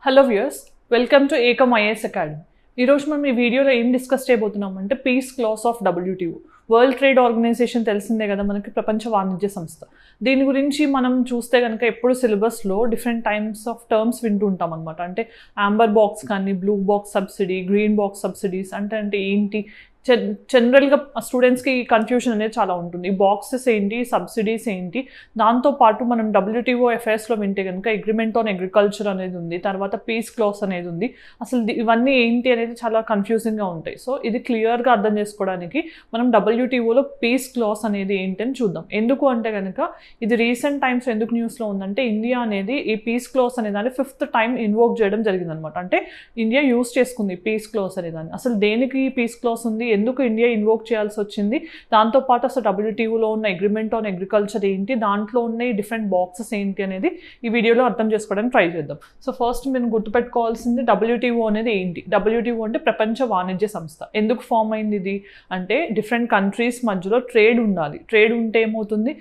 Hello viewers, welcome to Ekam IAS academy. ఈరోజు మనం ఈ వీడియోలో ఏం డిస్కస్ చేయబోతున్నాం అంటే peace class of WTO. World trade organization తెలిసిందే కదా మనకి, ప్రపంచ వాణిజ్య సంస్థ. దీని గురించి మనం చూస్తే కనుక ఎప్పుడు సిలబస్లో డిఫరెంట్ టైమ్స్ ఆఫ్ టర్మ్స్ వింటూ ఉంటాం అనమాట. అంటే ఆంబర్ బాక్స్ కానీ, blue box subsidy, green box subsidies అంటే ఏంటి, జనరల్గా స్టూడెంట్స్కి కన్ఫ్యూజన్ అనేది చాలా ఉంటుంది. ఈ బాక్సెస్ ఏంటి, సబ్సిడీస్ ఏంటి, దాంతోపాటు మనం WTO అఫైర్స్లో వింటే కనుక అగ్రిమెంట్ ఆన్ అగ్రికల్చర్ అనేది ఉంది, తర్వాత పీస్ క్లాస్ అనేది ఉంది. అసలు ఇవన్నీ ఏంటి అనేది చాలా కన్ఫ్యూజింగ్గా ఉంటాయి. సో ఇది క్లియర్గా అర్థం చేసుకోవడానికి మనం WTOలో పీస్ క్లాస్ అనేది ఏంటని చూద్దాం. ఎందుకు అంటే కనుక ఇది రీసెంట్ టైమ్స్ ఎందుకు న్యూస్లో ఉందంటే, ఇండియా అనేది ఈ పీస్ క్లాస్ అనే దాన్ని 5th టైం ఇన్వోక్ చేయడం జరిగిందనమాట. అంటే ఇండియా యూస్ చేసుకుంది పీస్ క్లాస్ అనే దాన్ని. అసలు దేనికి పీస్ క్లాస్ ఉంది, ఎందుకు ఇండియా ఇన్వోక్ చేయాల్సి వచ్చింది, దాంతోపాటు అసలు WTOలో ఉన్న అగ్రిమెంట్ ఆన్ అగ్రికల్చర్ ఏంటి, దాంట్లో ఉన్న డిఫరెంట్ బాక్సెస్ ఏంటి అనేది ఈ వీడియోలో అర్థం చేసుకోవడానికి ట్రై చేద్దాం. సో ఫస్ట్ మీరు గుర్తుపెట్టుకోవాల్సింది WTO అనేది ఏంటి. WTO అంటే ప్రపంచ వాణిజ్య సంస్థ. ఎందుకు ఫామ్ అయింది ఇది అంటే, డిఫరెంట్ కంట్రీస్ మధ్యలో ట్రేడ్ ఉండాలి. ట్రేడ్ ఉంటే ఏమవుతుంది,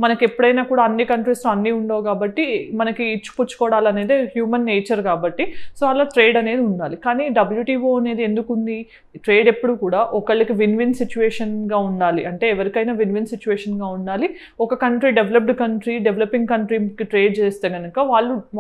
మనకి ఎప్పుడైనా కూడా అన్ని కంట్రీస్లో అన్నీ ఉండవు కాబట్టి మనకి ఇచ్చిపుచ్చుకోవడాలు అనేది హ్యూమన్ నేచర్ కాబట్టి, సో అలా ట్రేడ్ అనేది ఉండాలి. కానీ WTO అనేది ఎందుకు ఉంది, ట్రేడ్ ఎప్పుడు కూడా ఒకళ్ళకి విన్ విన్ సిచ్యువేషన్గా ఉండాలి. అంటే ఎవరికైనా విన్ విన్ సిచ్యువేషన్గా ఉండాలి. ఒక కంట్రీ డెవలప్డ్ కంట్రీ డెవలపింగ్ కంట్రీకి ట్రేడ్ చేస్తే కనుక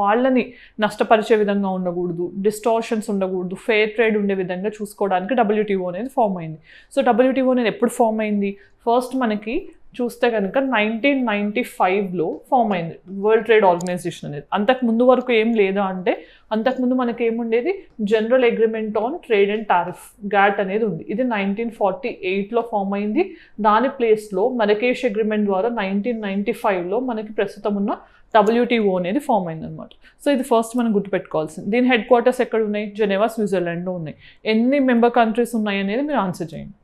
వాళ్ళని నష్టపరిచే విధంగా ఉండకూడదు, డిస్టార్షన్స్ ఉండకూడదు, ఫెయిర్ ట్రేడ్ ఉండే విధంగా చూసుకోవడానికి WTO అనేది ఫామ్ అయింది. సో WTO అనేది ఎప్పుడు ఫామ్ అయింది, ఫస్ట్ మనకి చూస్తే కనుక 1995లో ఫామ్ అయింది వరల్డ్ ట్రేడ్ ఆర్గనైజేషన్ అనేది. అంతకు ముందు వరకు ఏం లేదా అంటే, అంతకుముందు మనకి ఏముండేది, general agreement on trade and tariff, GATT అనేది ఉంది. ఇది 1948లో ఫామ్ అయింది. దాని ప్లేస్లో మరకేష్ అగ్రిమెంట్ ద్వారా 1995లో మనకి ప్రస్తుతం ఉన్న WTO అనేది ఫామ్ అయింది అనమాట. సో ఇది ఫస్ట్ మనం గుర్తుపెట్టుకోవాల్సింది. దీని హెడ్ క్వార్టర్స్ ఎక్కడ ఉన్నాయి, జెనీవా, స్విట్జర్లాండ్లో ఉన్నాయి. ఎన్ని మెంబర్ కంట్రీస్ ఉన్నాయి అనేది మీరు ఆన్సర్ చేయండి.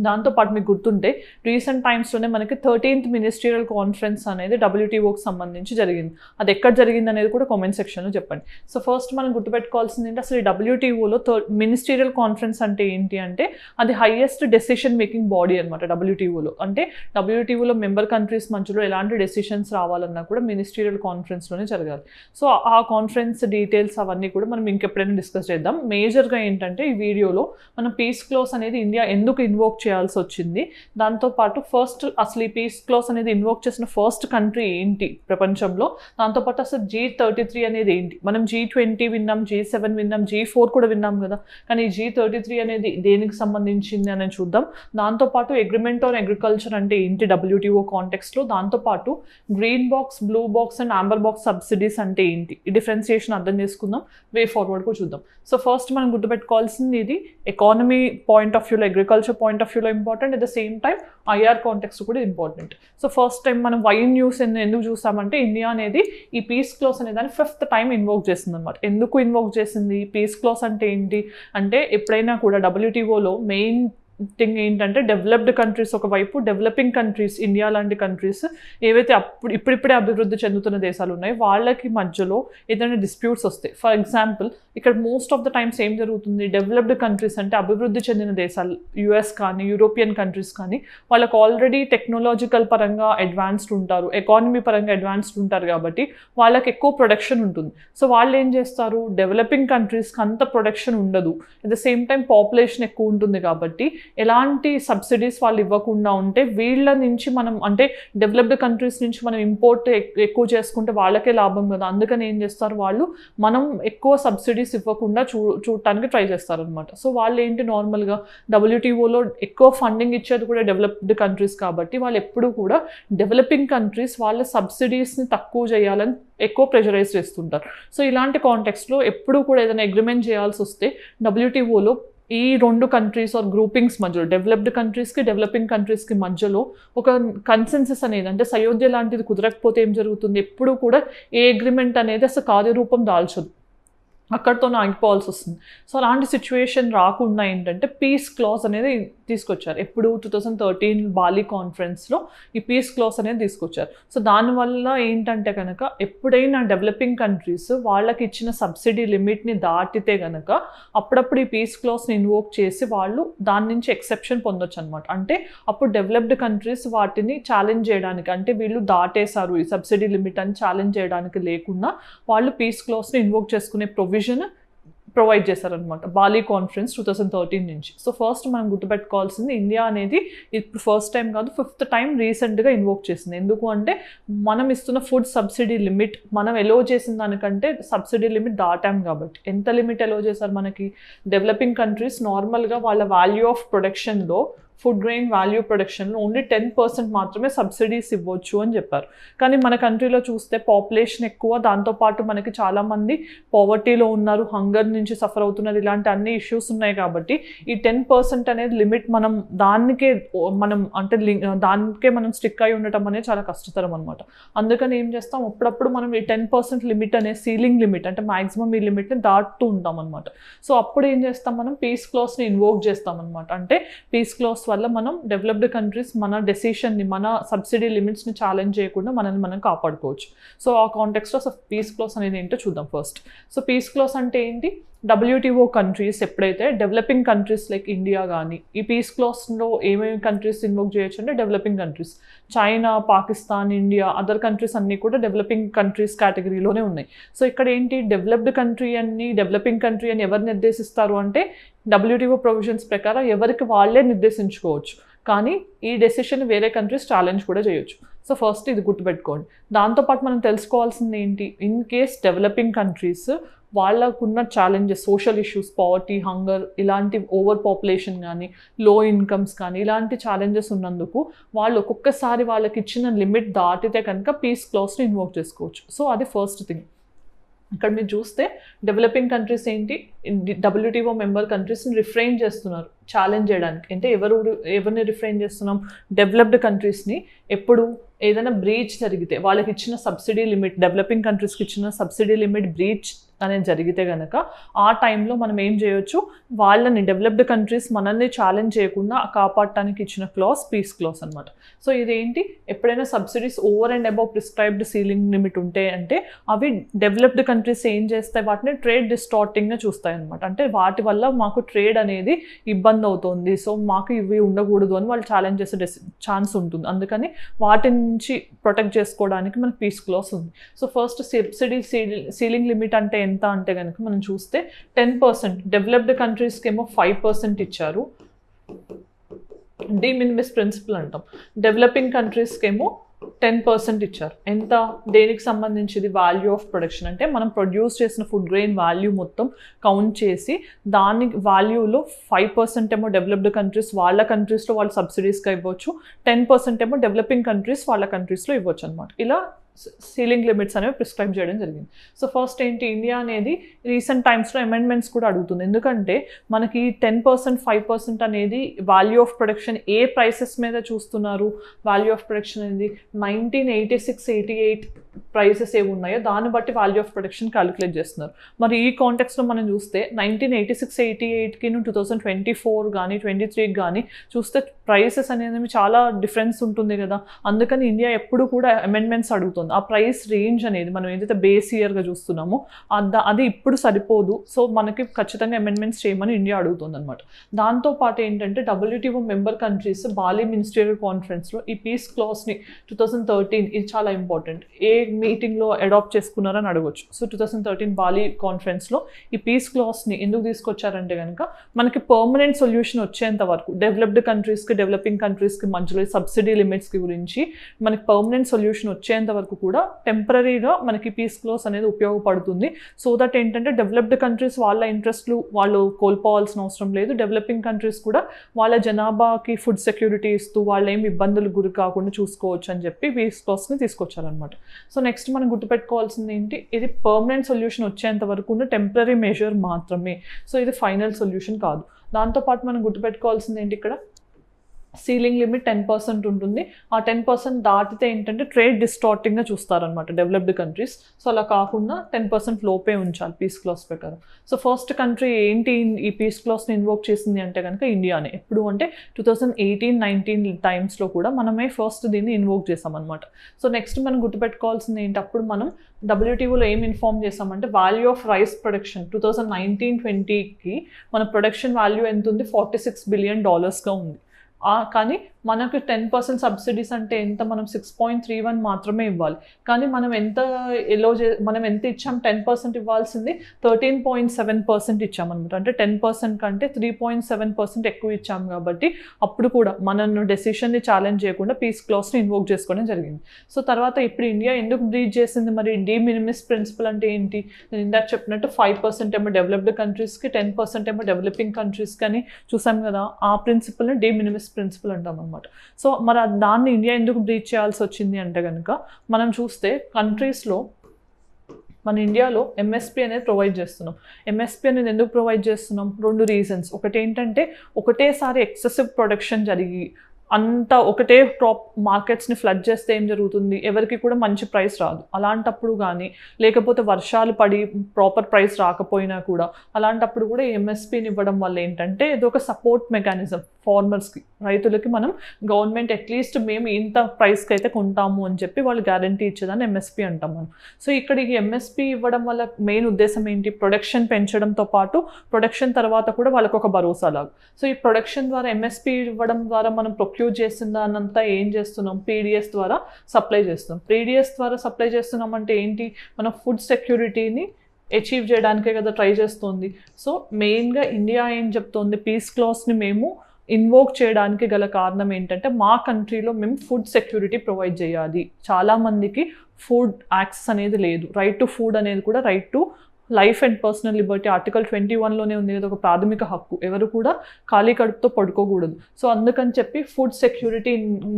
దాంతోపాటు మీకు గుర్తుంటే రీసెంట్ టైమ్స్లోనే మనకి 13th మినిస్ట్రియల్ కాన్ఫరెన్స్ అనేది WTOకి సంబంధించి జరిగింది. అది ఎక్కడ జరిగింది అనేది కూడా కామెంట్ సెక్షన్లో చెప్పండి. సో ఫస్ట్ మనం గుర్తుపెట్టుకోవాల్సింది ఏంటి, అసలు WTOలో మినిస్ట్రియల్ కాన్ఫరెన్స్ అంటే ఏంటి అంటే, అది హైయెస్ట్ డెసిషన్ మేకింగ్ బాడీ అనమాట WTOలో. అంటే WTOలో మెంబర్ కంట్రీస్ మధ్యలో ఎలాంటి డెసిషన్స్ రావాలన్నా కూడా మినిస్ట్రియల్ కాన్ఫరెన్స్లోనే జరగాలి. సో ఆ కాన్ఫరెన్స్ డీటెయిల్స్ అవన్నీ కూడా మనం ఇంకెప్పుడైనా డిస్కస్ చేద్దాం. మేజర్గా ఏంటంటే ఈ వీడియోలో మనం పీస్ క్లాస్ అనేది ఇండియా ఎందుకు ఇన్వోక్ చేయాల్సి వచ్చింది, దాంతోపాటు ఫస్ట్ అసలు ఈ పీస్ క్లాస్ అనేది ఇన్వోక్ చేసిన ఫస్ట్ కంట్రీ ఏంటి ప్రపంచంలో, దాంతోపాటు అసలు G33 అనేది ఏంటి. మనం G20 విన్నాం, G7 విన్నాం, G4 కూడా విన్నాం కదా, కానీ G33 అనేది దేనికి సంబంధించింది అనేది చూద్దాం. దాంతోపాటు అగ్రిమెంట్ ఆన్ అగ్రికల్చర్ అంటే ఏంటి WTO కాంటెక్స్లో, దాంతోపాటు green box, blue box and amber box subsidies అంటే ఏంటి, ఈ డిఫరెన్సియేషన్ అర్థం చేసుకుందాం. వే ఫార్వర్డ్ కూడా చూద్దాం. సో ఫస్ట్ మనం గుర్తుపెట్టుకోవాల్సింది ఇది ఎకానమీ పాయింట్ ఆఫ్ వ్యూలో, అగ్రికల్చర్ పాయింట్ ఆఫ్ వ్యూలో important, at the same time IR context కూడా ఇంపార్టెంట్. సో ఫస్ట్ టైం మనం వైన్ న్యూస్ ఎందుకు చూసామంటే, ఇండియా అనేది ఈ పీస్ క్లాస్ అనే దాన్ని 5th టైం ఇన్వోక్ చేసింది అనమాట. ఎందుకు ఇన్వోక్ చేసింది, పీస్ క్లాస్ అంటే ఏంటి అంటే, ఎప్పుడైనా కూడా WTOలో మెయిన్ థింగ్ ఏంటంటే, డెవలప్డ్ కంట్రీస్ ఒకవైపు, డెవలపింగ్ కంట్రీస్ ఇండియా లాంటి కంట్రీస్ ఏవైతే ఇప్పుడిప్పుడే అభివృద్ధి చెందుతున్న దేశాలు ఉన్నాయి, వాళ్ళకి మధ్యలో ఏదైనా డిస్ప్యూట్స్ వస్తాయి. ఫర్ ఎగ్జాంపుల్ ఇక్కడ మోస్ట్ ఆఫ్ ద టైమ్స్ ఏం జరుగుతుంది, డెవలప్డ్ కంట్రీస్ అంటే అభివృద్ధి చెందిన దేశాలు, US కానీ, యూరోపియన్ కంట్రీస్ కానీ, వాళ్ళకి ఆల్రెడీ టెక్నాలజికల్ పరంగా అడ్వాన్స్డ్ ఉంటారు, ఎకానమీ పరంగా అడ్వాన్స్డ్ ఉంటారు కాబట్టి వాళ్ళకి ఎక్కువ ప్రొడక్షన్ ఉంటుంది. సో వాళ్ళు ఏం చేస్తారు, డెవలపింగ్ కంట్రీస్కి అంత ప్రొడక్షన్ ఉండదు, at the same time population ఎక్కువ ఉంటుంది కాబట్టి ఎలాంటి సబ్సిడీస్ వాళ్ళు ఇవ్వకుండా ఉంటే, వీళ్ళ నుంచి మనం అంటే డెవలప్డ్ కంట్రీస్ నుంచి మనం ఇంపోర్ట్ ఎక్కువ చేసుకుంటే వాళ్ళకే లాభం కదా, అందుకని ఏం చేస్తారు వాళ్ళు, మనం ఎక్కువ సబ్సిడీస్ ఇవ్వకుండా చూడటానికి ట్రై చేస్తారనమాట. సో వాళ్ళు ఏంటి, నార్మల్గా WTOలో ఎక్కువ ఫండింగ్ ఇచ్చేది కూడా డెవలప్డ్ కంట్రీస్ కాబట్టి, వాళ్ళు ఎప్పుడూ కూడా డెవలపింగ్ కంట్రీస్ వాళ్ళ సబ్సిడీస్ని తక్కువ చేయాలని ఎక్కువ ప్రెషరైజ్ చేస్తుంటారు. సో ఇలాంటి కాంటెక్స్ట్లో ఎప్పుడూ కూడా ఏదైనా అగ్రిమెంట్ చేయాల్సి వస్తే WTOలో ఈ రెండు కంట్రీస్ ఆర్ గ్రూపింగ్స్ మధ్యలో, డెవలప్డ్ కంట్రీస్కి డెవలపింగ్ కంట్రీస్కి మధ్యలో ఒక కన్సెన్సస్ అనేది, అంటే సయోధ్య లాంటిది కుదరకపోతే ఏం జరుగుతుంది, ఎప్పుడు కూడా ఏ అగ్రిమెంట్ అనేది అసలు కార్యరూపం దాల్చదు. అక్కడితో ఆగిపోవాల్సి వస్తుంది. సో అలాంటి సిచ్యువేషన్ రాకుండా ఏంటంటే పీస్ క్లాజ్ అనేది తీసుకొచ్చారు. ఎప్పుడు 2013 బాలి కాన్ఫరెన్స్లో ఈ పీస్ క్లాజ్ అనేది తీసుకొచ్చారు. సో దానివల్ల ఏంటంటే కనుక ఎప్పుడైనా డెవలపింగ్ కంట్రీస్ వాళ్ళకి ఇచ్చిన సబ్సిడీ లిమిట్ని దాటితే కనుక అప్పుడప్పుడు ఈ పీస్ క్లాజ్ని ఇన్వోక్ చేసి వాళ్ళు దాని నుంచి ఎక్సెప్షన్ పొందొచ్చు అనమాట. అంటే అప్పుడు డెవలప్డ్ కంట్రీస్ వాటిని ఛాలెంజ్ చేయడానికి, అంటే వీళ్ళు దాటేశారు ఈ సబ్సిడీ లిమిట్ అని ఛాలెంజ్ చేయడానికి లేకుండా వాళ్ళు పీస్ క్లాజ్ని ఇన్వోక్ చేసుకునే ప్రొవిజన్ ప్రొవైడ్ చేశారనమాట బాలి కాన్ఫరెన్స్ 2013 నుంచి. సో ఫస్ట్ మనం గుర్తుపెట్టుకోవాల్సింది, ఇండియా అనేది ఇప్పుడు ఫస్ట్ టైం కాదు, 5th టైం రీసెంట్గా ఇన్వోక్ చేసింది. ఎందుకు అంటే మనం ఇస్తున్న ఫుడ్ సబ్సిడీ లిమిట్ మనం ఎలో చేసిన దానికంటే సబ్సిడీ లిమిట్ దాటాం కాబట్టి. ఎంత లిమిట్ ఎలో చేశారు మనకి? డెవలపింగ్ కంట్రీస్ నార్మల్గా వాళ్ళ వాల్యూ ఆఫ్ ప్రొడక్షన్లో, ఫుడ్ గ్రెయిన్ వాల్యూ ప్రొడక్షన్లో ఓన్లీ 10% మాత్రమే సబ్సిడీస్ ఇవ్వచ్చు అని చెప్పారు. కానీ మన కంట్రీలో చూస్తే పాపులేషన్ ఎక్కువ, దాంతోపాటు మనకి చాలామంది పావర్టీలో ఉన్నారు, హంగర్ నుంచి సఫర్ అవుతున్నారు, ఇలాంటి అన్ని ఇష్యూస్ ఉన్నాయి. కాబట్టి ఈ 10% అనేది లిమిట్ దానికే మనం స్టిక్ అయి ఉండటం అనేది చాలా కష్టతరం అనమాట. అందుకని ఏం చేస్తాం, అప్పుడప్పుడు మనం ఈ 10% లిమిట్ అనే సీలింగ్ లిమిట్, అంటే మాక్సిమం ఈ లిమిట్ని దాటుతూ ఉంటాం అనమాట. సో అప్పుడు ఏం చేస్తాం, మనం పీస్ క్లాజ్ని ఇన్వోక్ చేస్తాం అనమాట. అంటే పీస్ క్లాజ్ వల్ల మనం డెవలప్డ్ కంట్రీస్ మన డెసిషన్ని, మన సబ్సిడీ లిమిట్స్ని ఛాలెంజ్ చేయకుండా మనల్ని మనం కాపాడుకోవచ్చు. సో ఆ కాంటెక్స్లో పీస్ క్లాజ్ అనేది ఏంటో చూద్దాం ఫస్ట్. సో పీస్ క్లాజ్ అంటే ఏంటి? WTO కంట్రీస్ ఎప్పుడైతే డెవలపింగ్ కంట్రీస్ లైక్ ఇండియా కానీ, ఈ పీస్ క్లాజ్లో ఏమేమి కంట్రీస్ ఇన్వోక్ చేయొచ్చు అంటే developing countries, China, Pakistan, India, other countries అన్నీ కూడా డెవలపింగ్ కంట్రీస్ కేటగిరీలోనే ఉన్నాయి. సో ఇక్కడ ఏంటి, డెవలప్డ్ కంట్రీ అని, డెవలపింగ్ కంట్రీ అని ఎవరు నిర్దేశిస్తారు అంటే WTO ప్రొవిజన్స్ ప్రకారం ఎవరికి వాళ్ళే నిర్దేశించుకోవచ్చు. కానీ ఈ డెసిషన్ వేరే కంట్రీస్ ఛాలెంజ్ కూడా చేయొచ్చు. సో ఫస్ట్ ఇది గుర్తుపెట్టుకోండి. దాంతోపాటు మనం తెలుసుకోవాల్సింది ఏంటి, ఇన్ కేస్ డెవలపింగ్ కంట్రీస్ వాళ్ళకున్న challenges, social issues, poverty, hunger, ఇలాంటి ఓవర్ పాపులేషన్ కానీ, లో ఇన్కమ్స్ కానీ, ఇలాంటి ఛాలెంజెస్ ఉన్నందుకు వాళ్ళు ఒక్కొక్కసారి వాళ్ళకి ఇచ్చిన లిమిట్ దాటితే కనుక పీస్ క్లాజ్ని ఇన్వోక్ చేసుకోవచ్చు. సో అది ఫస్ట్ థింగ్. ఇక్కడ మీరు చూస్తే డెవలపింగ్ కంట్రీస్ ఏంటి, WTO మెంబర్ కంట్రీస్ని రిఫ్రెయిన్ చేస్తున్నారు ఛాలెంజ్ చేయడానికి. అంటే ఎవరిని రిఫ్రెయిన్ చేస్తున్నాం? డెవలప్డ్ కంట్రీస్ని. ఎప్పుడు ఏదైనా బ్రీచ్ జరిగితే, వాళ్ళకి ఇచ్చిన సబ్సిడీ లిమిట్, డెవలపింగ్ కంట్రీస్కి ఇచ్చిన సబ్సిడీ లిమిట్ బ్రీచ్ అనేది జరిగితే కనుక ఆ టైంలో మనం ఏం చేయొచ్చు, వాళ్ళని, డెవలప్డ్ కంట్రీస్ మనల్ని ఛాలెంజ్ చేయకుండా కాపాడటానికి ఇచ్చిన క్లాజ్ పీస్ క్లాజ్ అనమాట. సో ఇదేంటి, ఎప్పుడైనా subsidies over and above prescribed ceiling limit ఉంటే అంటే అవి డెవలప్డ్ కంట్రీస్ ఏం చేస్తాయి, వాటిని ట్రేడ్ డిస్టార్టింగ్గా చూస్తాయి అనమాట. అంటే వాటి వల్ల మాకు ట్రేడ్ అనేది ఇబ్బంది అవుతుంది, సో మాకు ఇవి ఉండకూడదు అని వాళ్ళు ఛాలెంజ్ చేసే ఛాన్స్ ఉంటుంది. అందుకని వాటి నుంచి ప్రొటెక్ట్ చేసుకోవడానికి మనకి పీస్ క్లాజ్ ఉంది. So first subsidy ceiling limit అంటే ఎంత అంటే కనుక మనం చూస్తే 10%, డెవలప్డ్ కంట్రీస్కి ఏమో 5% ఇచ్చారు, డి మినిమిస్ ప్రిన్సిపల్ అంటాం. డెవలపింగ్ కంట్రీస్కి ఏమో 10% ఇచ్చారు. ఎంత, దేనికి సంబంధించింది? Value of production. అంటే మనం ప్రొడ్యూస్ చేసిన ఫుడ్ గ్రెయిన్ వాల్యూ మొత్తం కౌంట్ చేసి దాని వాల్యూలో 5% ఏమో డెవలప్డ్ కంట్రీస్ వాళ్ళ కంట్రీస్లో వాళ్ళు సబ్సిడీస్గా ఇవ్వచ్చు, 10% ఏమో డెవలపింగ్ కంట్రీస్ వాళ్ళ కంట్రీస్లో ఇవ్వచ్చు అనమాట. ఇలా సీలింగ్ లిమిట్స్ అనేవి ప్రిస్క్రైబ్ చేయడం జరిగింది. సో ఫస్ట్ ఏంటి, ఇండియా అనేది రీసెంట్ టైమ్స్లో అమెండ్మెంట్స్ కూడా అడుగుతుంది. ఎందుకంటే మనకి 10%, 5% అనేది value of production A prices మీద చూస్తున్నారు? వాల్యూ ఆఫ్ ప్రొడక్షన్ అనేది 1986-88 ప్రైసెస్ ఏమి ఉన్నాయో దాన్ని బట్టి వాల్యూ ఆఫ్ ప్రొడక్షన్ క్యాలిక్యులేట్ చేస్తున్నారు. మరి ఈ కాంటెక్స్లో మనం చూస్తే 1986-88కి 2024 కానీ 23 కానీ చూస్తే ప్రైసెస్ అనేది చాలా డిఫరెన్స్ ఉంటుంది కదా. అందుకని ఇండియా ఎప్పుడు కూడా అమెండ్మెంట్స్ అడుగుతుంది. ఆ ప్రైస్ రేంజ్ అనేది మనం ఏదైతే బేస్ ఇయర్గా చూస్తున్నామో అది ఇప్పుడు సరిపోదు, సో మనకి ఖచ్చితంగా అమెండ్మెంట్స్ చేయమని ఇండియా అడుగుతుంది అనమాట. దాంతోపాటు ఏంటంటే WTO member countries Bali ministerial కాన్ఫరెన్స్లో ఈ పీస్ క్లాజ్ని 2013, ఇది చాలా ఇంపార్టెంట్, ఏ మీటింగ్లో అడాప్ట్ చేసుకున్నారని అడగొచ్చు. సో 2013 బాలి కాన్ఫరెన్స్లో ఈ పీస్ క్లాజ్ని ఎందుకు తీసుకొచ్చారంటే కనుక మనకి పర్మనెంట్ సొల్యూషన్ వచ్చేంత వరకు డెవలప్డ్ కంట్రీస్కి, డెవలపింగ్ కంట్రీస్కి మధ్యలో సబ్సిడీ లిమిట్స్కి గురించి మనకి పర్మనెంట్ సొల్యూషన్ వచ్చేంత వరకు కూడా టెంపరీగా మనకి పీస్ క్లాజ్ అనేది ఉపయోగపడుతుంది. సో దట్ ఏంటంటే డెవలప్డ్ కంట్రీస్ వాళ్ళ ఇంట్రెస్ట్లు వాళ్ళు కోల్పోవాల్సిన అవసరం లేదు, డెవలపింగ్ కంట్రీస్ కూడా వాళ్ళ జనాభాకి ఫుడ్ సెక్యూరిటీ ఇస్తూ వాళ్ళు ఏమి ఇబ్బందులు గురి కాకుండా చూసుకోవచ్చు అని చెప్పి పీస్ క్లాజ్ని తీసుకొచ్చారనమాట. సో నెక్స్ట్ మనం గుర్తుపెట్టుకోవాల్సింది ఏంటి, ఇది పర్మనెంట్ సొల్యూషన్ వచ్చేంత వరకు ఉన్న టెంపరీ మెజర్ మాత్రమే. సో ఇది ఫైనల్ సొల్యూషన్ కాదు. దాంతోపాటు మనం గుర్తుపెట్టుకోవాల్సింది ఏంటి, ఇక్కడ సీలింగ్ లిమిట్ 10% ఉంటుంది. ఆ 10% దాటితే ఏంటంటే ట్రేడ్ డిస్టార్టింగ్గా చూస్తారనమాట డెవలప్డ్ కంట్రీస్. సో అలా కాకుండా 10% లోపే ఉంచాలి పీస్ క్లాస్ ప్రకారం. సో ఫస్ట్ కంట్రీ ఏంటి ఈ పీస్ క్లాస్ని ఇన్వోక్ చేసింది అంటే కనుక ఇండియానే. ఎప్పుడు అంటే 2018-19 టైమ్స్లో కూడా మనమే ఫస్ట్ దీన్ని ఇన్వోక్ చేసామన్నమాట. సో నెక్స్ట్ మనం గుర్తుపెట్టుకోవాల్సింది ఏంటి, అప్పుడు మనం WTOలో ఏం ఇన్ఫార్మ్ చేసామంటే వాల్యూ ఆఫ్ రైస్ ప్రొడక్షన్ 2019-20కి మన ప్రొడక్షన్ వాల్యూ ఎంత ఉంది, $46 బిలియన్ ఉంది. కానీ మనకు 10% సబ్సిడీస్ అంటే ఎంత, మనం 6.31 మాత్రమే ఇవ్వాలి. కానీ మనం ఎంత ఇచ్చాం, 10% ఇవ్వాల్సింది 13.7% ఇచ్చామన్నమాట. అంటే 10% కంటే 3.7% ఎక్కువ ఇచ్చాం. కాబట్టి అప్పుడు కూడా మనను డెసిషన్ని ఛాలెంజ్ చేయకుండా పీస్ క్లాస్ని ఇన్వోక్ చేసుకోవడం జరిగింది. సో తర్వాత ఇప్పుడు ఇండియా ఎందుకు బ్రీచ్ చేసింది, మరి డి మినిమిస్ ప్రిన్సిపల్ అంటే ఏంటి, నేను ఇందాక చెప్పినట్టు 5% ఏమో డెవలప్డ్ కంట్రీస్కి, 10% ఏమో డెవలపింగ్ కంట్రీస్కి అని చూసాం కదా. ఆ ప్రిన్సిపల్ని డి మినిమిస్ ప్రిన్సిపల్ అంటాం అనమాట. సో మరి దాన్ని ఇండియా ఎందుకు బ్రీచ్ చేయాల్సి వచ్చింది అంటే కనుక, మనం చూస్తే కంట్రీస్లో మన ఇండియాలో ఎంఎస్పీ అనేది ప్రొవైడ్ చేస్తున్నాం. ఎంఎస్పీ అనేది ఎందుకు ప్రొవైడ్ చేస్తున్నాం, 2 రీజన్స్. ఒకటి ఏంటంటే ఒకటేసారి ఎక్సెసివ్ ప్రొడక్షన్ జరిగి అంతా ఒకటే మార్కెట్స్ని ఫ్లడ్ చేస్తే ఏం జరుగుతుంది, ఎవరికి కూడా మంచి ప్రైస్ రాదు. అలాంటప్పుడు కానీ లేకపోతే వర్షాలు పడి ప్రాపర్ ప్రైస్ రాకపోయినా కూడా అలాంటప్పుడు కూడా ఎంఎస్పీని ఇవ్వడం వల్ల ఏంటంటే ఇది ఒక సపోర్ట్ మెకానిజం ఫార్మర్స్కి, రైతులకి. మనం గవర్నమెంట్ అట్లీస్ట్ మేము ఇంత ప్రైస్కి అయితే కొంటాము అని చెప్పి వాళ్ళు గ్యారంటీ ఇచ్చేదాన్ని ఎంఎస్పీ అంటాం మనం. సో ఇక్కడ ఈ ఎంఎస్పీ ఇవ్వడం వల్ల మెయిన్ ఉద్దేశం ఏంటి, ప్రొడక్షన్ పెంచడంతో పాటు ప్రొడక్షన్ తర్వాత కూడా వాళ్ళకు ఒక భరోసా లాగా. సో ఈ ప్రొడక్షన్ ద్వారా ఎంఎస్పీ ఇవ్వడం ద్వారా మనం ప్రొక్యూర్ చేసిన దానంతా ఏం చేస్తున్నాం, పీడిఎస్ ద్వారా సప్లై చేస్తున్నాం. పీడిఎస్ ద్వారా సప్లై చేస్తున్నాం అంటే ఏంటి, మనం ఫుడ్ సెక్యూరిటీని అచీవ్ చేయడానికే కదా ట్రై చేస్తుంది. సో మెయిన్గా ఇండియా ఏం చెప్తోంది, పీస్ క్లాస్ని మేము ఇన్వోక్ చేయడానికి గల కారణం ఏంటంటే మా కంట్రీలో మేము ఫుడ్ సెక్యూరిటీ ప్రొవైడ్ చేయాలి. చాలామందికి ఫుడ్ యాక్సెస్ అనేది లేదు. రైట్ టు ఫుడ్ అనేది కూడా right to life and personal liberty article 21లోనే ఉంది కదా, ఒక ప్రాథమిక హక్కు. ఎవరు కూడా ఖాళీ కడుపుతో పడుకోకూడదు. సో అందుకని చెప్పి ఫుడ్ సెక్యూరిటీ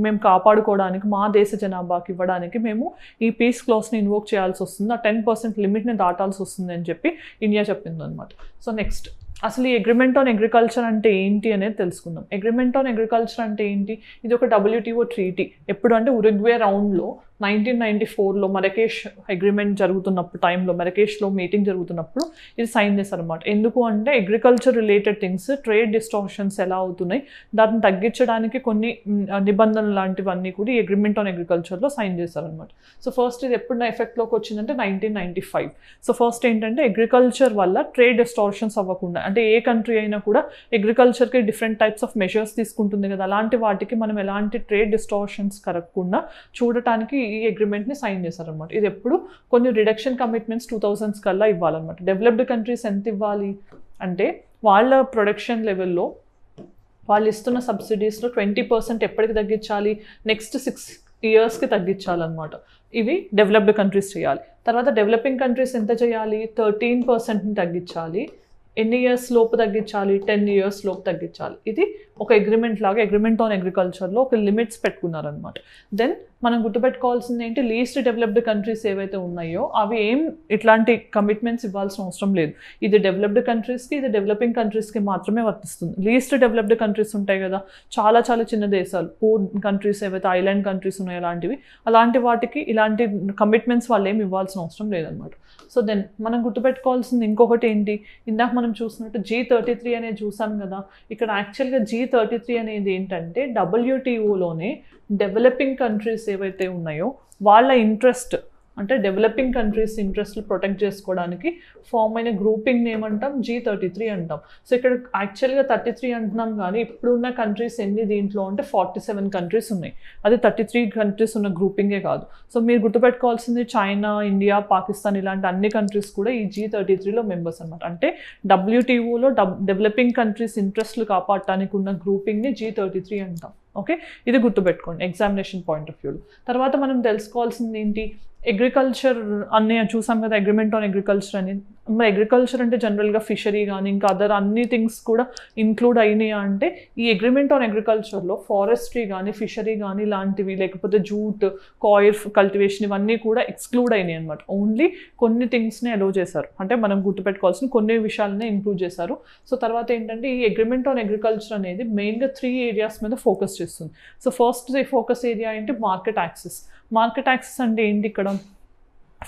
మేము కాపాడుకోవడానికి మా దేశ జనాభాకి ఇవ్వడానికి మేము ఈ పీస్ క్లాస్ని ఇన్వోక్ చేయాల్సి వస్తుంది. ఆ 10% లిమిట్ని దాటాల్సి వస్తుంది అని చెప్పి ఇండియా చెప్పింది అనమాట. సో నెక్స్ట్ అసలు ఈ అగ్రిమెంట్ ఆన్ అగ్రికల్చర్ అంటే ఏంటి అనేది తెలుసుకుందాం. అగ్రిమెంట్ ఆన్ అగ్రికల్చర్ అంటే ఏంటి, ఇది ఒక WTO ట్రీటీ. ఎప్పుడు అంటే ఉరుగ్వే రౌండ్లో 1994లో మరకేష్ అగ్రిమెంట్ జరుగుతున్నప్పుడు టైంలో, మరకేష్లో మీటింగ్ జరుగుతున్నప్పుడు ఇది సైన్ చేశారనమాట. ఎందుకు అంటే agriculture related things, trade distortions ఎలా అవుతున్నాయి దాన్ని తగ్గించడానికి కొన్ని నిబంధనలు లాంటివన్నీ కూడా ఈ అగ్రిమెంట్ ఆన్ అగ్రికల్చర్లో సైన్ చేశారనమాట. సో ఫస్ట్ ఇది ఎప్పుడు ఎఫెక్ట్లోకి వచ్చిందంటే 1995. సో ఫస్ట్ ఏంటంటే అగ్రికల్చర్ వల్ల ట్రేడ్ డిస్టార్షన్స్ అవ్వకుండా, అంటే ఏ కంట్రీ అయినా కూడా అగ్రికల్చర్కి డిఫరెంట్ టైప్స్ ఆఫ్ మెజర్స్ తీసుకుంటుంది కదా, అలాంటి వాటికి మనం ఎలాంటి ట్రేడ్ డిస్టార్షన్స్ కరగకుండా చూడటానికి ఈ అగ్రిమెంట్ని సైన్ చేశారనమాట. ఇది ఎప్పుడు కొన్ని రిడక్షన్ కమిట్మెంట్స్ 2000s కల్లా ఇవ్వాలన్నమాట. డెవలప్డ్ కంట్రీస్ ఎంత ఇవ్వాలి అంటే వాళ్ళ ప్రొడక్షన్ లెవెల్లో వాళ్ళు ఇస్తున్న సబ్సిడీస్లో 20% ఎప్పటికి తగ్గించాలి, నెక్స్ట్ 6 yearsకి తగ్గించాలన్నమాట. ఇవి డెవలప్డ్ కంట్రీస్ చేయాలి. తర్వాత డెవలపింగ్ కంట్రీస్ ఎంత చేయాలి, 13%ని తగ్గించాలి. ఎన్ని ఇయర్స్ లోపు తగ్గించాలి, 10 years లోపు తగ్గించాలి. ఇది ఒక అగ్రిమెంట్ లాగా అగ్రిమెంట్ ఆన్ అగ్రికల్చర్లో ఒక లిమిట్స్ పెట్టుకున్నారనమాట. దెన్ మనం గుర్తుపెట్టుకోవాల్సింది ఏంటి, లీస్ట్ డెవలప్డ్ కంట్రీస్ ఏవైతే ఉన్నాయో అవి ఏం ఇట్లాంటి కమిట్మెంట్స్ ఇవ్వాల్సిన అవసరం లేదు. ఇది డెవలప్డ్ కంట్రీస్కి, ఇది డెవలపింగ్ కంట్రీస్కి మాత్రమే వర్తిస్తుంది. లీస్ట్ డెవలప్డ్ కంట్రీస్ ఉంటాయి కదా, చాలా చాలా చిన్న దేశాలు, పూర్ కంట్రీస్ ఏవైతే ఐలాండ్ కంట్రీస్ ఉన్నాయో అలాంటి వాటికి ఇలాంటి కమిట్మెంట్స్ వాళ్ళు ఏమి ఇవ్వాల్సిన అవసరం లేదనమాట. సో దెన్ మనం గుర్తుపెట్టుకోవాల్సింది ఇంకొకటి ఏంటి, ఇందాక మనం చూసినట్టు G33 అనేది చూసాం కదా. ఇక్కడ యాక్చువల్గా G33 అనేది ఏంటంటే WTOలోనే డెవలపింగ్ కంట్రీస్ ఏవైతే ఉన్నాయో వాళ్ళ ఇంట్రెస్ట్, అంటే డెవలపింగ్ కంట్రీస్ ఇంట్రెస్ట్లు ప్రొటెక్ట్ చేసుకోవడానికి ఫామ్ అయిన గ్రూపింగ్ ఏమంటాం, G33 అంటాం. సో ఇక్కడ యాక్చువల్గా 33 అంటున్నాం, కానీ ఇప్పుడున్న కంట్రీస్ ఎన్ని దీంట్లో అంటే 47 కంట్రీస్ ఉన్నాయి. అది 33 కంట్రీస్ ఉన్న గ్రూపింగే కాదు. సో మీరు గుర్తుపెట్టుకోవాల్సింది చైనా, ఇండియా, పాకిస్తాన్ ఇలాంటి అన్ని కంట్రీస్ కూడా ఈ G33లో మెంబర్స్ అనమాట. అంటే WTOలో డెవలపింగ్ కంట్రీస్ ఇంట్రెస్ట్లు కాపాడటానికి ఉన్న గ్రూపింగ్ని G33 అంటాం. ఓకే, ఇది గుర్తుపెట్టుకోండి ఎగ్జామినేషన్ పాయింట్ ఆఫ్ వ్యూలో. తర్వాత మనం తెలుసుకోవాల్సింది ఏంటి, అగ్రికల్చర్ అన్నీ చూసాం కదా, అగ్రిమెంట్ ఆన్ అగ్రికల్చర్ అని. మరి అగ్రికల్చర్ అంటే జనరల్గా ఫిషరీ కానీ ఇంకా అదర్ అన్ని థింగ్స్ కూడా ఇంక్లూడ్ అయినాయా అంటే, ఈ అగ్రిమెంట్ ఆన్ అగ్రికల్చర్లో ఫారెస్ట్రీ కానీ ఫిషరీ కానీ ఇలాంటివి, లేకపోతే జూట్, కాయిర్ కల్టివేషన్ ఇవన్నీ కూడా ఎక్స్క్లూడ్ అయినాయి అనమాట. ఓన్లీ కొన్ని థింగ్స్ని అలో చేశారు, అంటే మనం గుర్తుపెట్టుకోవాల్సిన కొన్ని విషయాలనే ఇంక్లూడ్ చేశారు. సో తర్వాత ఏంటంటే ఈ అగ్రిమెంట్ ఆన్ అగ్రికల్చర్ అనేది మెయిన్గా 3 areas మీద ఫోకస్ చేస్తుంది. సో ఫస్ట్ ఫోకస్ ఏరియా ఏంటి? Market access. మార్కెట్ యాక్సెస్ అంటే ఏంటి ఇక్కడ?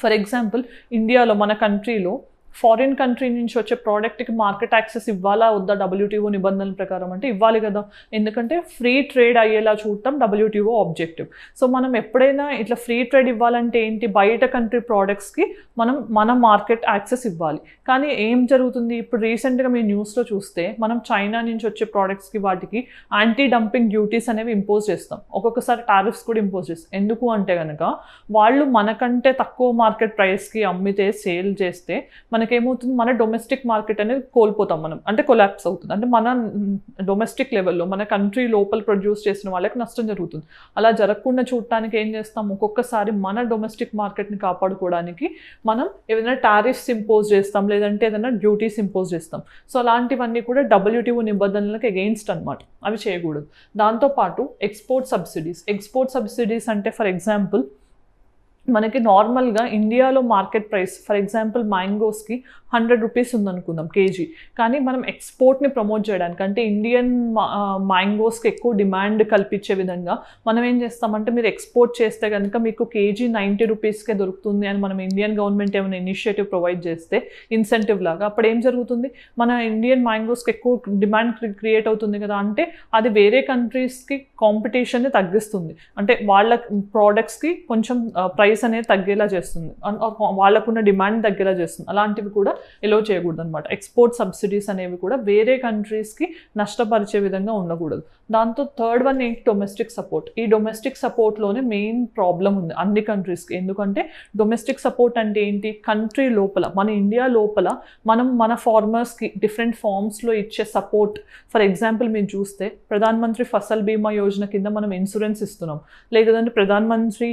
ఫర్ ఎగ్జాంపుల్ ఇండియాలో, మన కంట్రీలో ఫారిన్ కంట్రీ నుంచి వచ్చే ప్రోడక్ట్కి మార్కెట్ యాక్సెస్ ఇవ్వాలా వద్దా WTO నిబంధనల ప్రకారం అంటే ఇవ్వాలి కదా, ఎందుకంటే ఫ్రీ ట్రేడ్ అయ్యేలా చూడటం WTO ఆబ్జెక్టివ్. సో మనం ఎప్పుడైనా ఇట్లా ఫ్రీ ట్రేడ్ ఇవ్వాలంటే ఏంటి? బయట కంట్రీ ప్రోడక్ట్స్కి మన మార్కెట్ యాక్సెస్ ఇవ్వాలి. కానీ ఏం జరుగుతుంది ఇప్పుడు రీసెంట్గా మీ న్యూస్లో చూస్తే, మనం చైనా నుంచి వచ్చే ప్రోడక్ట్స్కి వాటికి యాంటీ డంపింగ్ డ్యూటీస్ అనేవి ఇంపోజ్ చేస్తాం, ఒక్కొక్కసారి టారిఫ్స్ కూడా ఇంపోజ్ చేస్తాం. ఎందుకు అంటే కనుక వాళ్ళు మనకంటే తక్కువ మార్కెట్ ప్రైస్కి అమ్మితే, సేల్ చేస్తే మనకేమవుతుంది? మన డొమెస్టిక్ మార్కెట్ అనేది కోల్పోతాం మనం, అంటే కొలాప్స్ అవుతుంది. అంటే మన డొమెస్టిక్ లెవెల్లో మన కంట్రీ లోపల ప్రొడ్యూస్ చేసిన వాళ్ళకి నష్టం జరుగుతుంది. అలా జరగకుండా చూడటానికి ఏం చేస్తాం? ఒక్కొక్కసారి మన డొమెస్టిక్ మార్కెట్ని కాపాడుకోవడానికి మనం ఏదైనా టారిఫ్స్ ఇంపోజ్ చేస్తాం, లేదంటే ఏదైనా డ్యూటీస్ ఇంపోజ్ చేస్తాం. సో అలాంటివన్నీ కూడా WTO నిబంధనలకు అగెయిన్స్ట్ అనమాట, అవి చేయకూడదు. దాంతోపాటు ఎక్స్పోర్ట్ సబ్సిడీస్ అంటే ఫర్ ఎగ్జాంపుల్ మనకి నార్మల్గా ఇండియాలో మార్కెట్ ప్రైస్ ఫర్ ఎగ్జాంపుల్ మ్యాంగోస్కి 100 రూపీస్ ఉందనుకుందాం కేజీ, కానీ మనం ఎక్స్పోర్ట్ని ప్రమోట్ చేయడానికి, అంటే ఇండియన్ మ్యాంగోస్కి ఎక్కువ డిమాండ్ కల్పించే విధంగా మనం ఏం చేస్తామంటే, మీరు ఎక్స్పోర్ట్ చేస్తే కనుక మీకు కేజీ 90 రూపీస్కే దొరుకుతుంది అని మనం ఇండియన్ గవర్నమెంట్ ఏమైనా ఇనిషియేటివ్ ప్రొవైడ్ చేస్తే ఇన్సెంటివ్ లాగా, అప్పుడు ఏం జరుగుతుంది? మన ఇండియన్ మ్యాంగోస్కి ఎక్కువ డిమాండ్ క్రియేట్ అవుతుంది కదా, అంటే అది వేరే కంట్రీస్కి కాంపిటీషన్ని తగ్గిస్తుంది, అంటే వాళ్ళ ప్రోడక్ట్స్కి కొంచెం ప్రైస్ అనేది తగ్గేలా చేస్తుంది, వాళ్ళకున్న డిమాండ్ తగ్గేలా చేస్తుంది. అలాంటివి కూడా ఎలో చేయకూడదు అనమాట. ఎక్స్పోర్ట్ సబ్సిడీస్ అనేవి కూడా వేరే కంట్రీస్కి నష్టపరిచే విధంగా ఉండకూడదు. దాంతో థర్డ్ వన్ ఏంటి? Domestic support. ఈ డొమెస్టిక్ సపోర్ట్లోనే మెయిన్ ప్రాబ్లం ఉంది అన్ని కంట్రీస్కి. ఎందుకంటే డొమెస్టిక్ సపోర్ట్ అంటే ఏంటి? కంట్రీ లోపల, మన ఇండియా లోపల మనం మన ఫార్మర్స్కి డిఫరెంట్ ఫార్మ్స్లో ఇచ్చే సపోర్ట్. ఫర్ ఎగ్జాంపుల్ మీరు చూస్తే ప్రధాన్ మంత్రి ఫసల్ బీమా యోజన కింద మనం ఇన్సూరెన్స్ ఇస్తున్నాం, లేదంటే ప్రధాన్ మంత్రి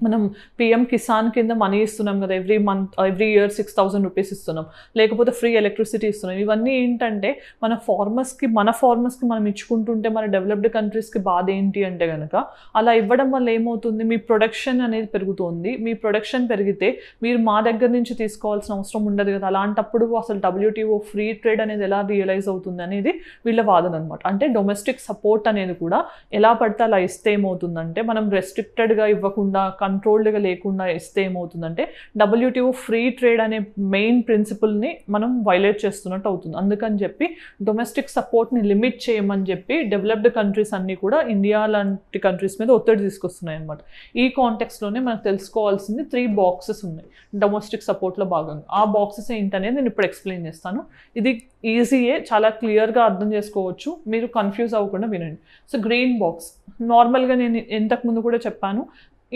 మనం PM కిసాన్ కింద మనీ ఇస్తున్నాం కదా, ఎవ్రీ ఇయర్ 6,000 రూపీస్ ఇస్తున్నాం, లేకపోతే ఫ్రీ ఎలక్ట్రిసిటీ ఇస్తున్నాం. ఇవన్నీ ఏంటంటే మన ఫార్మర్స్కి మనం ఇచ్చుకుంటుంటే మన డెవలప్డ్ కంట్రీస్కి బాధ ఏంటి అంటే కనుక, అలా ఇవ్వడం వల్ల ఏమవుతుంది? మీ ప్రొడక్షన్ అనేది పెరుగుతుంది. మీ ప్రొడక్షన్ పెరిగితే మీరు మా దగ్గర నుంచి తీసుకోవాల్సిన అవసరం ఉండదు కదా. అలాంటప్పుడు అసలు WTO ఫ్రీ ట్రేడ్ అనేది ఎలా రియలైజ్ అవుతుంది అనేది వీళ్ళ వాదన అనమాట. అంటే డొమెస్టిక్ సపోర్ట్ అనేది కూడా ఎలా పడితే అలా ఇస్తే ఏమవుతుందంటే, మనం రెస్ట్రిక్టెడ్గా ఇవ్వకుండా, కంట్రోల్డ్గా లేకుండా ఇస్తే ఏమవుతుందంటే WTO ఫ్రీ ట్రేడ్ అనే మెయిన్ ప్రిన్సిపల్ని మనం వైలేట్ చేస్తున్నట్టు అవుతుంది. అందుకని చెప్పి డొమెస్టిక్ సపోర్ట్ని లిమిట్ చేయమని చెప్పి డెవలప్డ్ కంట్రీస్ అన్నీ కూడా ఇండియా లాంటి కంట్రీస్ మీద ఒత్తిడి తీసుకొస్తున్నాయి అనమాట. ఈ కాంటెక్స్లోనే మనకు తెలుసుకోవాల్సింది 3 బాక్సెస్ ఉన్నాయి డొమెస్టిక్ సపోర్ట్లో భాగంగా. ఆ బాక్సెస్ ఏంటనేది నేను ఇప్పుడు ఎక్స్ప్లెయిన్ చేస్తాను. ఇది ఈజీయే, చాలా క్లియర్గా అర్థం చేసుకోవచ్చు, మీరు కన్ఫ్యూజ్ అవ్వకుండా వినండి. సో గ్రీన్ బాక్స్, నార్మల్గా నేను ఇంతకుముందు కూడా చెప్పాను,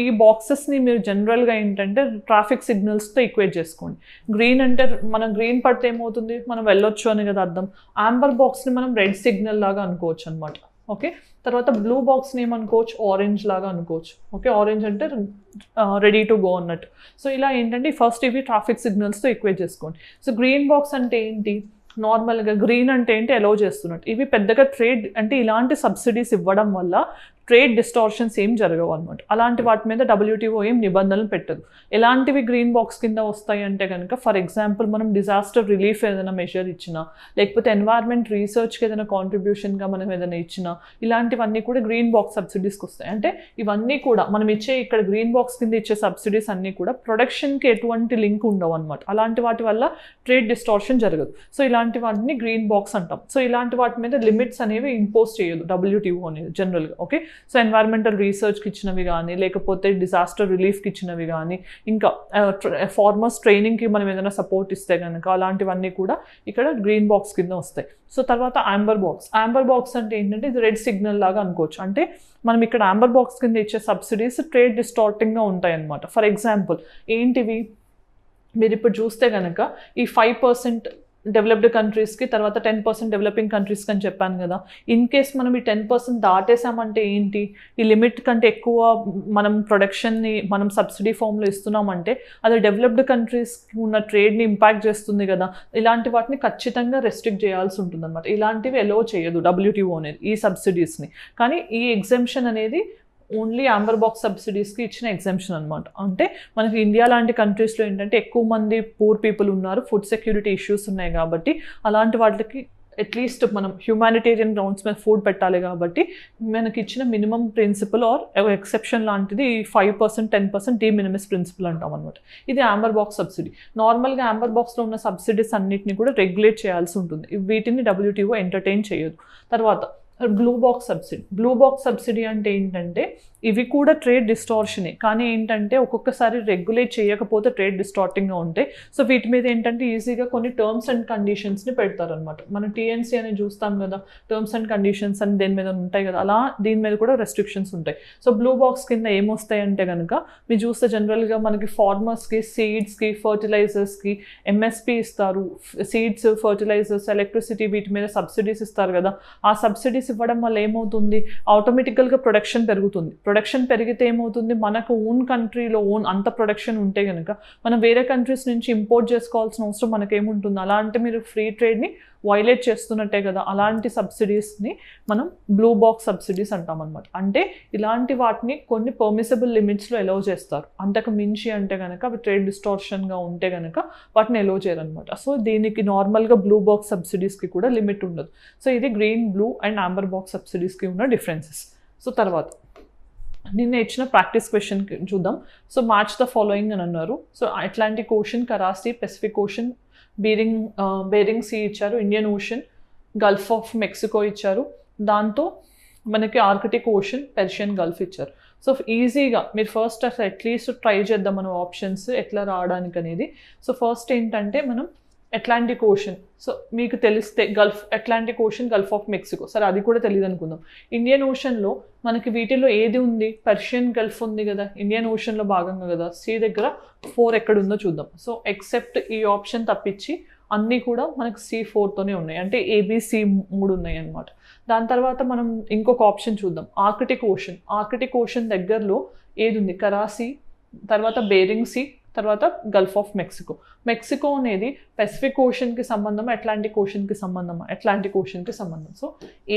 ఈ బాక్సెస్ని మీరు జనరల్గా ఏంటంటే ట్రాఫిక్ సిగ్నల్స్తో ఈక్వేట్ చేసుకోండి. గ్రీన్ అంటే మనం గ్రీన్ పడితే ఏమవుతుంది? మనం వెళ్ళొచ్చు అని కదా అర్థం. ఆంబర్ బాక్స్ని మనం రెడ్ సిగ్నల్ లాగా అనుకోవచ్చు అనమాట. ఓకే, తర్వాత బ్లూ బాక్స్ని ఏమనుకోవచ్చు? ఆరెంజ్ లాగా అనుకోవచ్చు. ఓకే, ఆరెంజ్ అంటే రెడీ టు గో అన్నట్టు. సో ఇలా ఏంటంటే ఫస్ట్ ఇవి ట్రాఫిక్ సిగ్నల్స్తో ఈక్వేట్ చేసుకోండి. సో గ్రీన్ బాక్స్ అంటే ఏంటి? నార్మల్గా గ్రీన్ అంటే ఏంటి? అలౌ చేస్తున్నట్టు. ఇవి పెద్దగా ట్రేడ్ అంటే ఇలాంటి సబ్సిడీస్ ఇవ్వడం వల్ల ట్రేడ్ డిస్టార్షన్స్ ఏం జరగవు అనమాట. అలాంటి వాటి మీద WTO ఏం నిబంధనలు పెట్టదు. ఎలాంటివి గ్రీన్ బాక్స్ కింద వస్తాయి అంటే కనుక, ఫర్ ఎగ్జాంపుల్ మనం డిజాస్టర్ రిలీఫ్ ఏదైనా మెజర్ ఇచ్చినా, లేకపోతే ఎన్వైర్న్మెంట్ రీసెర్చ్కి ఏదైనా కాంట్రిబ్యూషన్గా మనం ఏదైనా ఇచ్చినా, ఇలాంటివన్నీ కూడా గ్రీన్ బాక్స్ సబ్సిడీస్కి వస్తాయి. అంటే ఇవన్నీ కూడా మనం ఇచ్చే ఇక్కడ గ్రీన్ బాక్స్ కింద ఇచ్చే సబ్సిడీస్ అన్నీ కూడా ప్రొడక్షన్కి ఎటువంటి లింక్ ఉండవు అనమాట. అలాంటి వాటి వల్ల ట్రేడ్ డిస్టార్షన్ జరగదు. సో ఇలాంటి వాటిని గ్రీన్ బాక్స్ అంటాం. సో ఇలాంటి వాటి మీద లిమిట్స్ అనేవి ఇంపోజ్ చేయదు WTO అనేది జనరల్గా. ఓకే, సో ఎన్వైర్మెంటల్ రీసెర్చ్కి ఇచ్చినవి కానీ, లేకపోతే డిజాస్టర్ రిలీఫ్కి ఇచ్చినవి కానీ, ఇంకా ఫార్మర్స్ ట్రైనింగ్కి మనం ఏదైనా సపోర్ట్ ఇస్తే కనుక అలాంటివన్నీ కూడా ఇక్కడ గ్రీన్ బాక్స్ కింద వస్తాయి. సో తర్వాత ఆంబర్ బాక్స్ అంటే ఏంటంటే ఇది రెడ్ సిగ్నల్ లాగా అనుకోవచ్చు. అంటే మనం ఇక్కడ ఆంబర్ బాక్స్ కింద ఇచ్చే సబ్సిడీస్ ట్రేడ్ డిస్టార్టింగ్గా ఉంటాయి అన్నమాట. ఫర్ ఎగ్జాంపుల్ ఏంటివి? మీరు ఇప్పుడు చూస్తే కనుక ఈ 5% డెవలప్డ్ కంట్రీస్కి, తర్వాత 10% డెవలపింగ్ కంట్రీస్కి అని చెప్పాను కదా. ఇన్ కేస్ మనం ఈ 10% దాటేసామంటే ఏంటి? ఈ లిమిట్ కంటే ఎక్కువ మనం ప్రొడక్షన్ని మనం సబ్సిడీ ఫామ్లో ఇస్తున్నామంటే అది డెవలప్డ్ కంట్రీస్కి ఉన్న ట్రేడ్ని ఇంపాక్ట్ చేస్తుంది కదా. ఇలాంటి వాటిని ఖచ్చితంగా రెస్ట్రిక్ట్ చేయాల్సి ఉంటుంది అనమాట. ఇలాంటివి ఎలో చేయదు WTO అనేది ఈ సబ్సిడీస్ని. కానీ ఈ ఎగ్జెంప్షన్ అనేది ఓన్లీ ఆంబర్ బాక్స్ సబ్సిడీస్కి ఇచ్చిన ఎగ్జెంప్షన్ అనమాట. అంటే మనకి ఇండియా లాంటి కంట్రీస్లో ఏంటంటే ఎక్కువ మంది పూర్ పీపుల్ ఉన్నారు, ఫుడ్ సెక్యూరిటీ ఇష్యూస్ ఉన్నాయి కాబట్టి అలాంటి వాటికి అట్లీస్ట్ మనం హ్యూమానిటేరియన్ గ్రౌండ్స్ మీద ఫుడ్ పెట్టాలి కాబట్టి మనకి ఇచ్చిన మినిమం ప్రిన్సిపల్ ఆర్ ఎక్సెప్షన్ లాంటిది 5% 10% డి మినిమస్ ప్రిన్సిపల్ అంటాం అనమాట. ఇది యాంబర్ బాక్స్ సబ్సిడీ. నార్మల్గా యాంబర్ బాక్స్లో ఉన్న సబ్సిడీస్ అన్నిటిని కూడా రెగ్యులేట్ చేయాల్సి ఉంటుంది. వీటిని WTO ఎంటర్టైన్ చేయదు. తర్వాత blue box subsidy. Blue box subsidy అంటే ఏంటంటే ఇవి కూడా ట్రేడ్ డిస్టార్షనే, కానీ ఏంటంటే ఒక్కొక్కసారి రెగ్యులేట్ చేయకపోతే ట్రేడ్ డిస్టార్టింగ్గా ఉంటాయి. సో వీటి మీద ఏంటంటే ఈజీగా కొన్ని టర్మ్స్ అండ్ కండిషన్స్ని పెడతారనమాట. మనం TNC అని చూస్తాం కదా, టర్మ్స్ అండ్ కండిషన్స్ అని దేని మీద ఉంటాయి కదా, అలా దీని మీద కూడా రెస్ట్రిక్షన్స్ ఉంటాయి. సో బ్లూ బాక్స్ కింద ఏమొస్తాయి అంటే కనుక మీరు చూస్తే జనరల్గా మనకి ఫార్మర్స్కి, సీడ్స్కి, ఫర్టిలైజర్స్కి MSP ఇస్తారు. సీడ్స్, ఫర్టిలైజర్స్, ఎలక్ట్రిసిటీ వీటి మీద సబ్సిడీస్ ఇస్తారు కదా. ఆ సబ్సిడీస్ ఇవ్వడం వల్ల ఏమవుతుంది, ఆటోమేటికల్గా ప్రొడక్షన్ పెరుగుతుంది. ప్రొడక్షన్ పెరిగితే ఏమవుతుంది, మనకు ఓన్ కంట్రీలో అంత ప్రొడక్షన్ ఉంటే కనుక మనం వేరే కంట్రీస్ నుంచి ఇంపోర్ట్ చేసుకోవాల్సిన అవసరం మనకేముంటుంది. అలా అంటే మీరు ఫ్రీ ట్రేడ్ని వైలేట్ చేస్తున్నట్టే కదా. అలాంటి సబ్సిడీస్ని మనం బ్లూ బాక్స్ సబ్సిడీస్ అంటాం అనమాట. అంటే ఇలాంటి వాటిని కొన్ని పర్మిసబుల్ లిమిట్స్లో ఎలౌ చేస్తారు. అంతకు మించి అంటే కనుక అవి ట్రేడ్ డిస్టార్షన్గా ఉంటే కనుక వాటిని ఎలౌ చేయరనమాట. సో దీనికి నార్మల్గా బ్లూ బాక్స్ సబ్సిడీస్కి కూడా లిమిట్ ఉండదు. సో ఇది green, blue and amber box సబ్సిడీస్కి ఉన్న డిఫరెన్సెస్. సో తర్వాత నిన్న ఇచ్చిన ప్రాక్టీస్ క్వశ్చన్ చూద్దాం. సో మ్యాచ్ ద ఫాలోయింగ్ అని అన్నారు. So Atlantic Ocean, Karachi, Pacific Ocean, Bering Sea ఇచ్చారు, Indian Ocean, Gulf of Mexico ఇచ్చారు, దాంతో మనకి ఆర్కిటిక్ ఓషన్, పెర్షియన్ గల్ఫ్ ఇచ్చారు. సో ఈజీగా మీరు ఫస్ట్ అసలు అట్లీస్ట్ ట్రై చేద్దాం మనం ఆప్షన్స్ ఎట్లా రావడానికి అనేది. సో ఫస్ట్ ఏంటంటే మనం అట్లాంటిక్ ఓషన్, సో మీకు తెలిస్తే Atlantic ocean, Gulf of Mexico, సరే అది కూడా తెలియదు అనుకుందాం. ఇండియన్ ఓషన్లో మనకి వీటిలో ఏది ఉంది, పర్షియన్ గల్ఫ్ ఉంది కదా, ఇండియన్ ఓషన్లో భాగంగా కదా. సీ దగ్గర 4 ఎక్కడ ఉందో చూద్దాం. సో ఎక్సెప్ట్ ఈ ఆప్షన్ తప్పించి అన్నీ కూడా మనకు C4తోనే ఉన్నాయి, అంటే ABC 3 ఉన్నాయి అన్నమాట. దాని తర్వాత మనం ఇంకొక ఆప్షన్ చూద్దాం, ఆర్కిటిక్ ఓషన్. ఆర్కిటిక్ ఓషన్ దగ్గరలో ఏది ఉంది, కరాచీ, తర్వాత బేరింగ్ సీ, తర్వాత గల్ఫ్ ఆఫ్ మెక్సికో. మెక్సికో అనేది పెసిఫిక్ ఓషన్కి సంబంధం, అట్లాంటిక్ ఓషన్కి సంబంధం, అట్లాంటిక్ ఓషన్కి సంబంధం. సో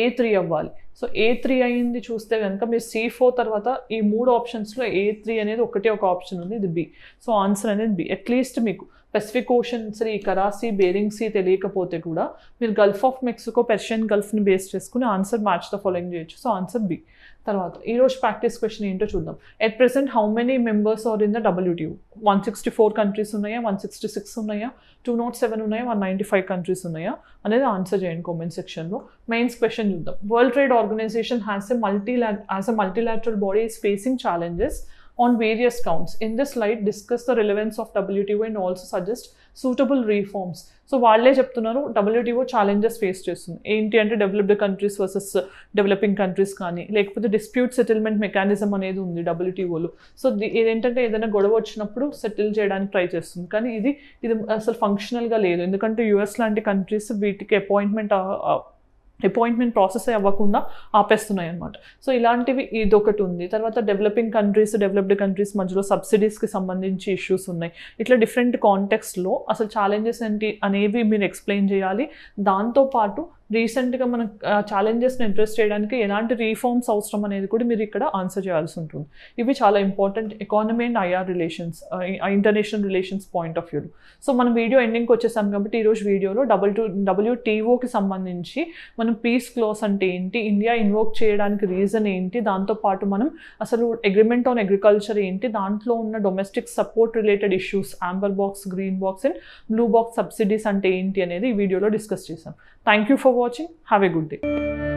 A3 అవ్వాలి. సో A3 అయింది చూస్తే కనుక మీరు C4 తర్వాత ఈ 3 ఆప్షన్స్లో A3 అనేది ఒకటే ఒక ఆప్షన్ ఉంది, ఇది B. సో ఆన్సర్ అనేది B. అట్లీస్ట్ మీకు పెసిఫిక్ ఓషన్, ఈ కరాచీ, బేరింగ్ సీ తెలియకపోతే కూడా మీరు గల్ఫ్ ఆఫ్ మెక్సికో, పెర్షియన్ గల్ఫ్ని బేస్ చేసుకుని ఆన్సర్ మ్యాచ్ ద ఫాలోయింగ్ చేయొచ్చు. So answer B. తర్వాత ఈరోజు ప్రాక్టీస్ క్వశ్చన్ ఏంటో చూద్దాం. At present how many members are in the WTO? 164 countries ఉన్నాయా, 166 ఉన్నాయా, 207 ఉన్నాయా, 195 కంట్రీస్ ఉన్నాయా అనేది ఆన్సర్ చేయండి కామెంట్ సెక్షన్లో. మెయిన్స్ క్వశ్చన్ చూద్దాం. World trade organization has a multilateral body is facing challenges on various counts. In this slide, discuss the relevance of WTO and also suggest suitable reforms. So వాళ్ళే చెప్తున్నారు WTO challenges face చేస్తుంది. ఏంటి అంటే developed countries versus developing countries కానీ, లేకపోతే dispute settlement mechanism అనేది ఉంది WTOలో. So ఇదేంటంటే ఏదైనా గొడవ వచ్చినప్పుడు సెటిల్ చేయడానికి ట్రై చేస్తుంది, కానీ ఇది అసలు ఫంక్షనల్గా లేదు. ఎందుకంటే US లాంటి కంట్రీస్ వీటికి అపాయింట్మెంట్ ప్రాసెస్ అవ్వకుండా ఆపేస్తున్నాయి అన్నమాట. సో ఇలాంటివి ఇదొకటి ఉంది. తర్వాత డెవలపింగ్ కంట్రీస్, డెవలప్డ్ కంట్రీస్ మధ్యలో సబ్సిడీస్కి సంబంధించి ఇష్యూస్ ఉన్నాయి. ఇట్లా డిఫరెంట్ కాంటెక్స్ట్లో అసలు ఛాలెంజెస్ ఏంటి అనేవి మీరు ఎక్స్ప్లెయిన్ చేయాలి. దాంతోపాటు రీసెంట్గా మనం ఛాలెంజెస్ని అడ్రస్ చేయడానికి ఎలాంటి రీఫార్మ్స్ అవసరం అనేది కూడా మీరు ఇక్కడ ఆన్సర్ చేయాల్సి ఉంటుంది. ఇవి చాలా important economy and IR relations, international relations point of వ్యూలో. సో మనం వీడియో ఎండింగ్కి వచ్చేసాం కాబట్టి ఈరోజు వీడియోలో WTOకి సంబంధించి మనం పీస్ క్లాస్ అంటే ఏంటి, ఇండియా ఇన్వోక్ చేయడానికి రీజన్ ఏంటి, దాంతోపాటు మనం అసలు అగ్రిమెంట్ ఆన్ అగ్రికల్చర్ ఏంటి, దాంట్లో ఉన్న domestic support related issues, Amber box, green box and blue box subsidies అంటే ఏంటి అనేది ఈ వీడియోలో డిస్కస్ చేసాం. Thank you for watching. Have a good day.